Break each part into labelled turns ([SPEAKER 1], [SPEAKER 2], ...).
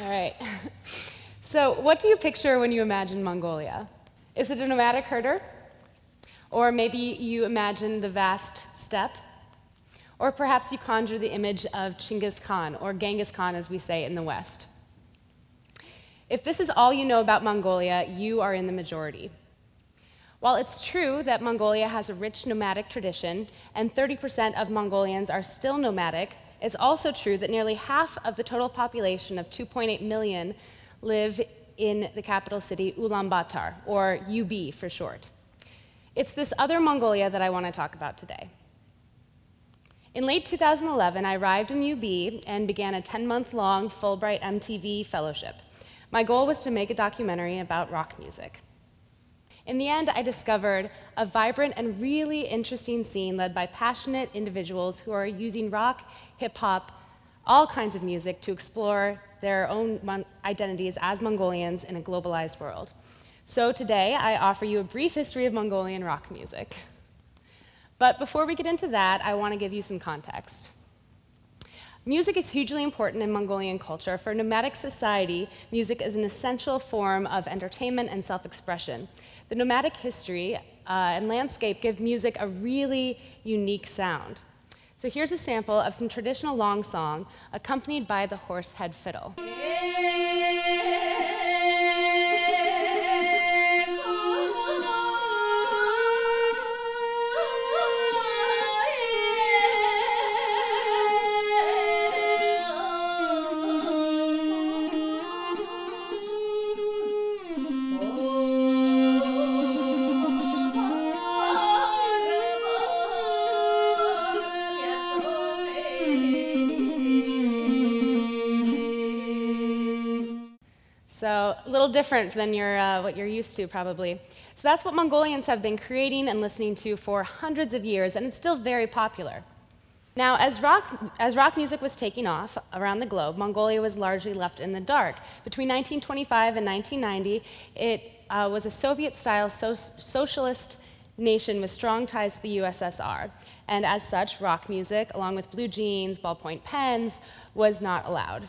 [SPEAKER 1] All right. So what do you picture when you imagine Mongolia? Is it a nomadic herder? Or maybe you imagine the vast steppe? Or perhaps you conjure the image of Chinggis Khan, or Genghis Khan as we say in the West. If this is all you know about Mongolia, you are in the majority. While it's true that Mongolia has a rich nomadic tradition, and 30% of Mongolians are still nomadic, it's also true that nearly half of the total population of 2.8 million live in the capital city Ulan Bator, or UB for short. It's this other Mongolia that I want to talk about today. In late 2011, I arrived in UB and began a 10-month-long Fulbright MTV fellowship. My goal was to make a documentary about rock music. In the end, I discovered a vibrant and really interesting scene led by passionate individuals who are using rock, hip-hop, all kinds of music to explore their own identities as Mongolians in a globalized world. So today, I offer you a brief history of Mongolian rock music. But before we get into that, I want to give you some context. Music is hugely important in Mongolian culture. For a nomadic society, music is an essential form of entertainment and self-expression. The nomadic history and landscape give music a really unique sound. So here's a sample of some traditional long song accompanied by the horse-head fiddle. So a little different than what you're used to, probably. So that's what Mongolians have been creating and listening to for hundreds of years, and it's still very popular. Now, as rock music was taking off around the globe, Mongolia was largely left in the dark. Between 1925 and 1990, it was a Soviet-style socialist nation with strong ties to the USSR. And as such, rock music, along with blue jeans, ballpoint pens, was not allowed.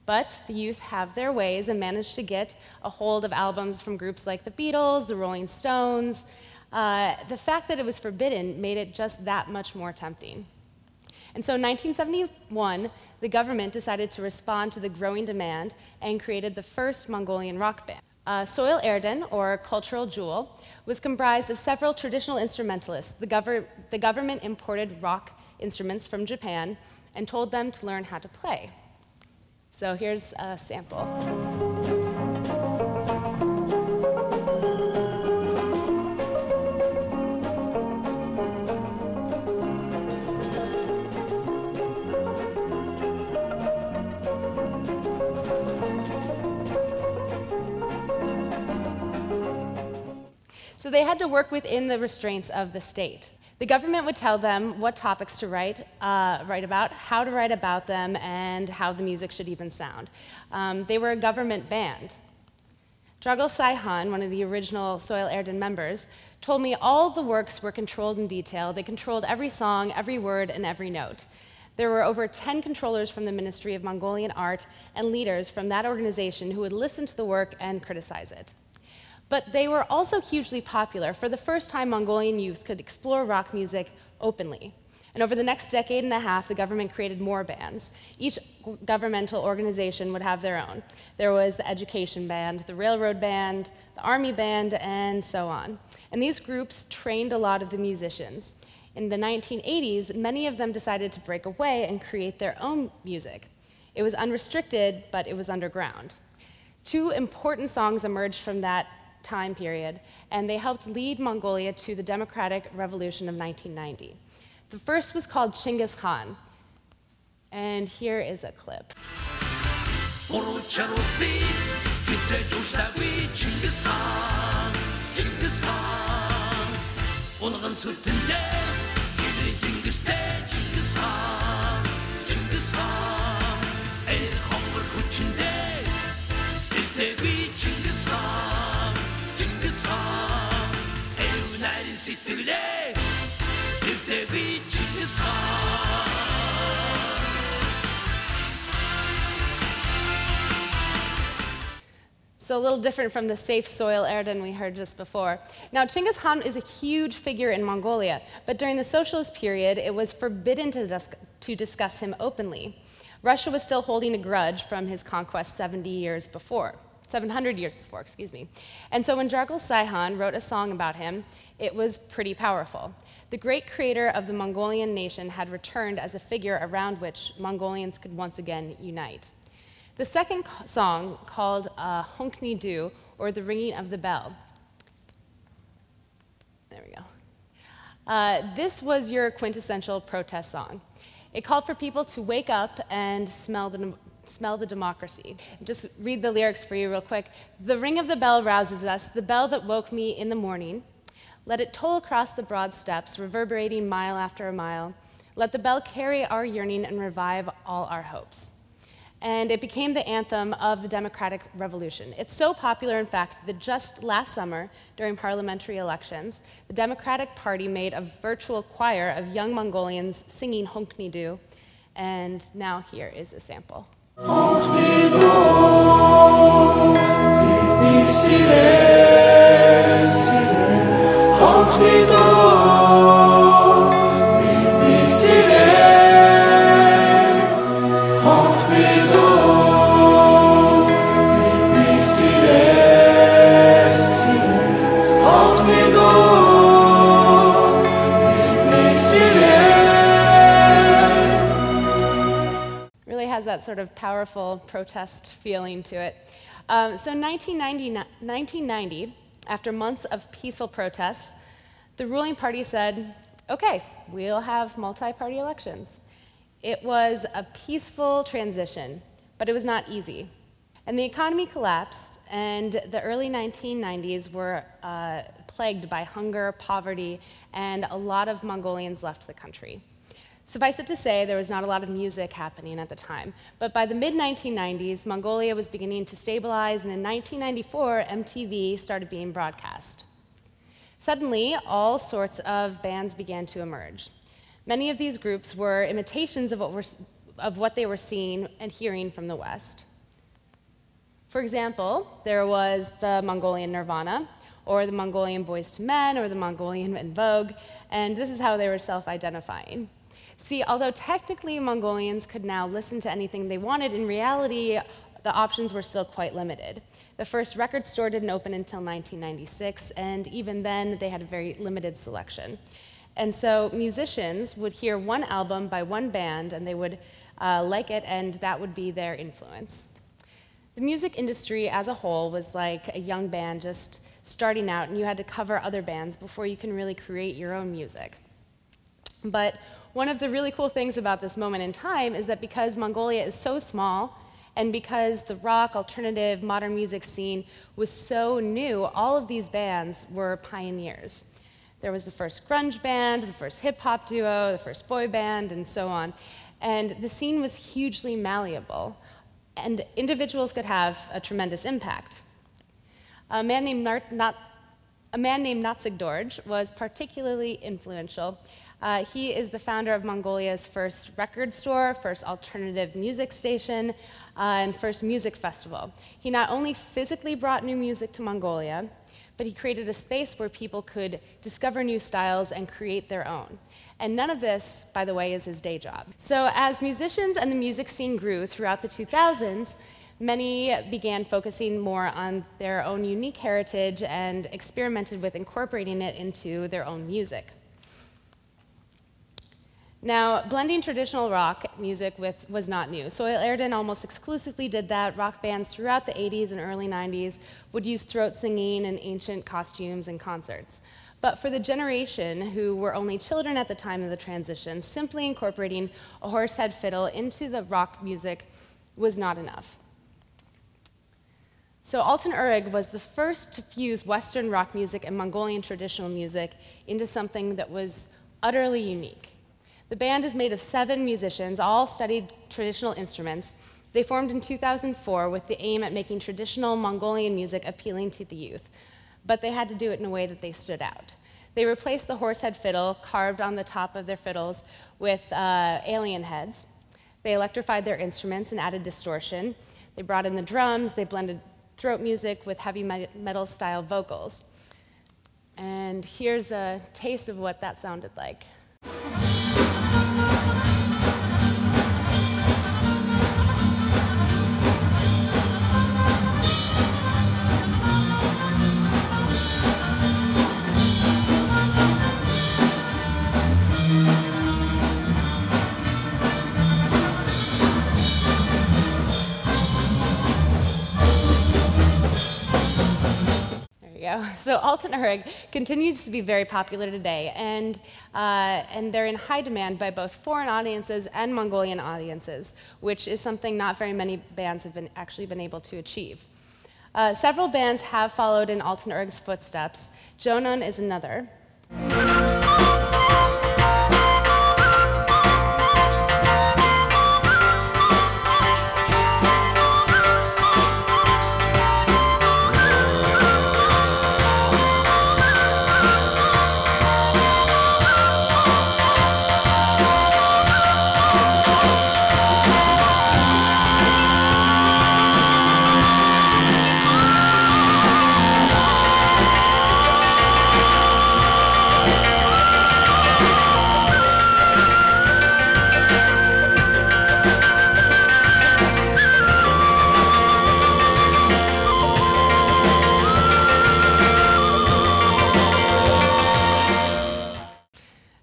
[SPEAKER 1] But the youth have their ways and managed to get a hold of albums from groups like the Beatles, the Rolling Stones. The fact that it was forbidden made it just that much more tempting. And so in 1971, the government decided to respond to the growing demand and created the first Mongolian rock band. Soil Erden, or Cultural Jewel, was comprised of several traditional instrumentalists. The government imported rock instruments from Japan and told them to learn how to play. So here's a sample. So they had to work within the restraints of the state. The government would tell them what topics to write about, how to write about them, and how the music should even sound. They were a government band. Dragul Saihan, one of the original Soil Erden members, told me all the works were controlled in detail. They controlled every song, every word, and every note. There were over 10 controllers from the Ministry of Mongolian Art and leaders from that organization who would listen to the work and criticize it. But they were also hugely popular. For the first time, Mongolian youth could explore rock music openly. And over the next decade and a half, the government created more bands. Each governmental organization would have their own. There was the education band, the railroad band, the army band, and so on. And these groups trained a lot of the musicians. In the 1980s, many of them decided to break away and create their own music. It was unrestricted, but it was underground. Two important songs emerged from that time period, and they helped lead Mongolia to the democratic revolution of 1990. The first was called Chinggis Khan, and here is a clip. So a little different from the safe soil Erden we heard just before. Now, Chinggis Khan is a huge figure in Mongolia, but during the socialist period, it was forbidden to discuss him openly. Russia was still holding a grudge from his conquest 700 years before, excuse me. And so when Jargal Saihan wrote a song about him, it was pretty powerful. The great creator of the Mongolian nation had returned as a figure around which Mongolians could once again unite. The second song, called Honkni Du, or The Ringing of the Bell. There we go. This was your quintessential protest song. It called for people to wake up and smell the democracy. Just read the lyrics for you real quick. The ring of the bell rouses us, the bell that woke me in the morning. Let it toll across the broad steppes, reverberating mile after a mile. Let the bell carry our yearning and revive all our hopes. And it became the anthem of the democratic revolution. It's so popular, in fact, that just last summer, during parliamentary elections, the Democratic Party made a virtual choir of young Mongolians singing Honkni Du, and now here is a sample. Has that sort of powerful protest feeling to it. So 1990, after months of peaceful protests, the ruling party said, okay, we'll have multi-party elections. It was a peaceful transition, but it was not easy. And the economy collapsed, and the early 1990s were plagued by hunger, poverty, and a lot of Mongolians left the country. Suffice it to say, there was not a lot of music happening at the time. But by the mid-1990s, Mongolia was beginning to stabilize, and in 1994, MTV started being broadcast. Suddenly, all sorts of bands began to emerge. Many of these groups were imitations of what they were seeing and hearing from the West. For example, there was the Mongolian Nirvana, or the Mongolian Boyz II Men, or the Mongolian En Vogue, and this is how they were self-identifying. See, although technically Mongolians could now listen to anything they wanted, in reality, the options were still quite limited. The first record store didn't open until 1996, and even then, they had a very limited selection. And so musicians would hear one album by one band, and they would like it, and that would be their influence. The music industry as a whole was like a young band just starting out, and you had to cover other bands before you can really create your own music. But one of the really cool things about this moment in time is that because Mongolia is so small, and because the rock, alternative, modern music scene was so new, all of these bands were pioneers. There was the first grunge band, the first hip-hop duo, the first boy band, and so on. And the scene was hugely malleable, and individuals could have a tremendous impact. A man named Natsig Dorj was particularly influential. He is the founder of Mongolia's first record store, first alternative music station, and first music festival. He not only physically brought new music to Mongolia, but he created a space where people could discover new styles and create their own. And none of this, by the way, is his day job. So as musicians and the music scene grew throughout the 2000s, many began focusing more on their own unique heritage and experimented with incorporating it into their own music. Now, blending traditional rock music was not new. Soil Erden almost exclusively did that. Rock bands throughout the 80s and early 90s would use throat singing and ancient costumes and concerts. But for the generation who were only children at the time of the transition, simply incorporating a horsehead fiddle into the rock music was not enough. So Altan Urig was the first to fuse Western rock music and Mongolian traditional music into something that was utterly unique. The band is made of 7 musicians, all studied traditional instruments. They formed in 2004 with the aim at making traditional Mongolian music appealing to the youth, but they had to do it in a way that they stood out. They replaced the horsehead fiddle carved on the top of their fiddles with alien heads. They electrified their instruments and added distortion. They brought in the drums, they blended throat music with heavy metal style vocals. And here's a taste of what that sounded like. So Altan Urug continues to be very popular today, and they're in high demand by both foreign audiences and Mongolian audiences, which is something not very many bands have actually been able to achieve. Several bands have followed in Altan Urug's footsteps. Jonon is another.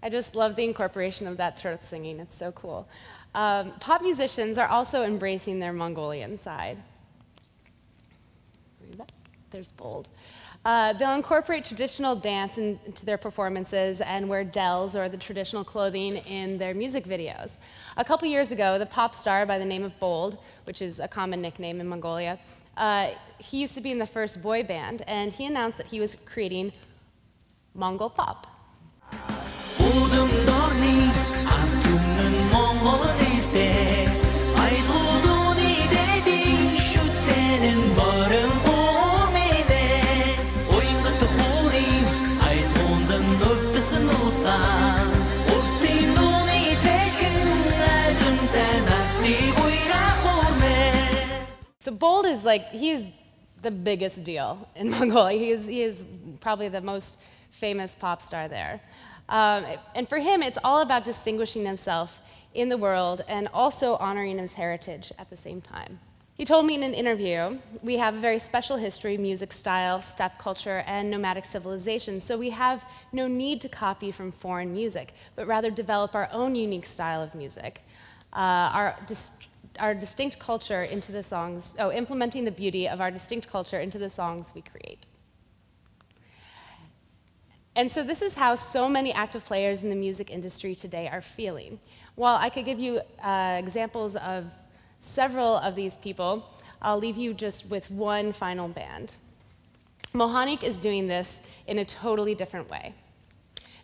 [SPEAKER 1] I just love the incorporation of that throat singing. It's so cool. Pop musicians are also embracing their Mongolian side. There's Bold. They'll incorporate traditional dance into their performances and wear dells or the traditional clothing in their music videos. A couple years ago, the pop star by the name of Bold, which is a common nickname in Mongolia, he used to be in the first boy band, and he announced that he was creating Mongol pop. So Bold is he's the biggest deal in Mongolia. He is probably the most famous pop star there. And for him, it's all about distinguishing himself in the world and also honoring his heritage at the same time. He told me in an interview, we have a very special history, music style, steppe culture, and nomadic civilization, so we have no need to copy from foreign music, but rather develop our own unique style of music. Our distinct culture into the songs, implementing the beauty of our distinct culture into the songs we create. And so this is how so many active players in the music industry today are feeling. While I could give you examples of several of these people, I'll leave you just with one final band. Mohanik is doing this in a totally different way.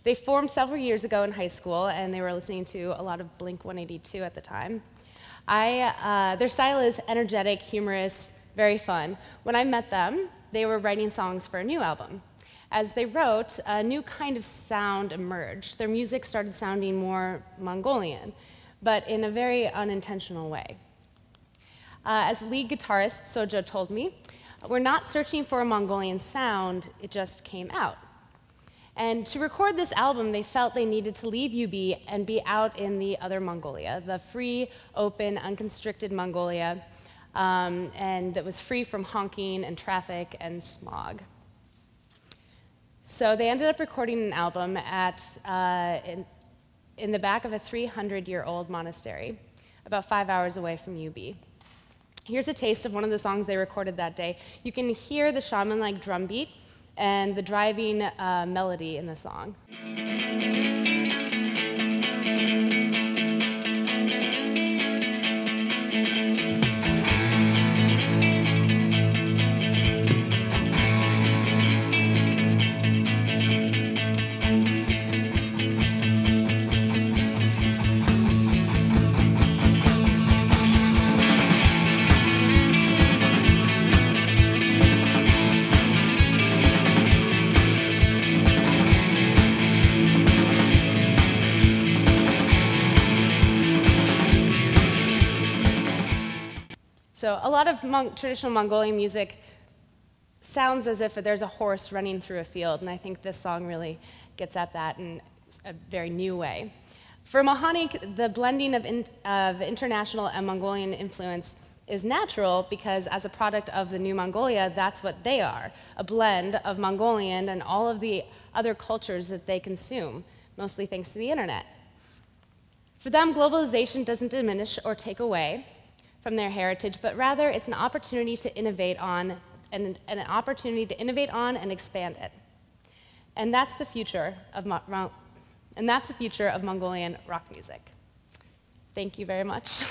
[SPEAKER 1] They formed several years ago in high school, and they were listening to a lot of Blink-182 at the time. Their style is energetic, humorous, very fun. When I met them, they were writing songs for a new album. As they wrote, a new kind of sound emerged. Their music started sounding more Mongolian, but in a very unintentional way. As lead guitarist Sojo told me, we're not searching for a Mongolian sound, it just came out. And to record this album, they felt they needed to leave UB and be out in the other Mongolia, the free, open, unconstricted Mongolia, and that was free from honking and traffic and smog. So they ended up recording an album in the back of a 300-year-old monastery, about 5 hours away from UB. Here's a taste of one of the songs they recorded that day. You can hear the shaman-like drum beat and the driving melody in the song. So a lot of traditional Mongolian music sounds as if there's a horse running through a field, and I think this song really gets at that in a very new way. For Mohannik, the blending of international and Mongolian influence is natural because as a product of the new Mongolia, that's what they are, a blend of Mongolian and all of the other cultures that they consume, mostly thanks to the internet. For them, globalization doesn't diminish or take away from their heritage, but rather it's an opportunity to innovate on and an opportunity to innovate on and expand it. And that's the future of Mongolian rock music. Thank you very much.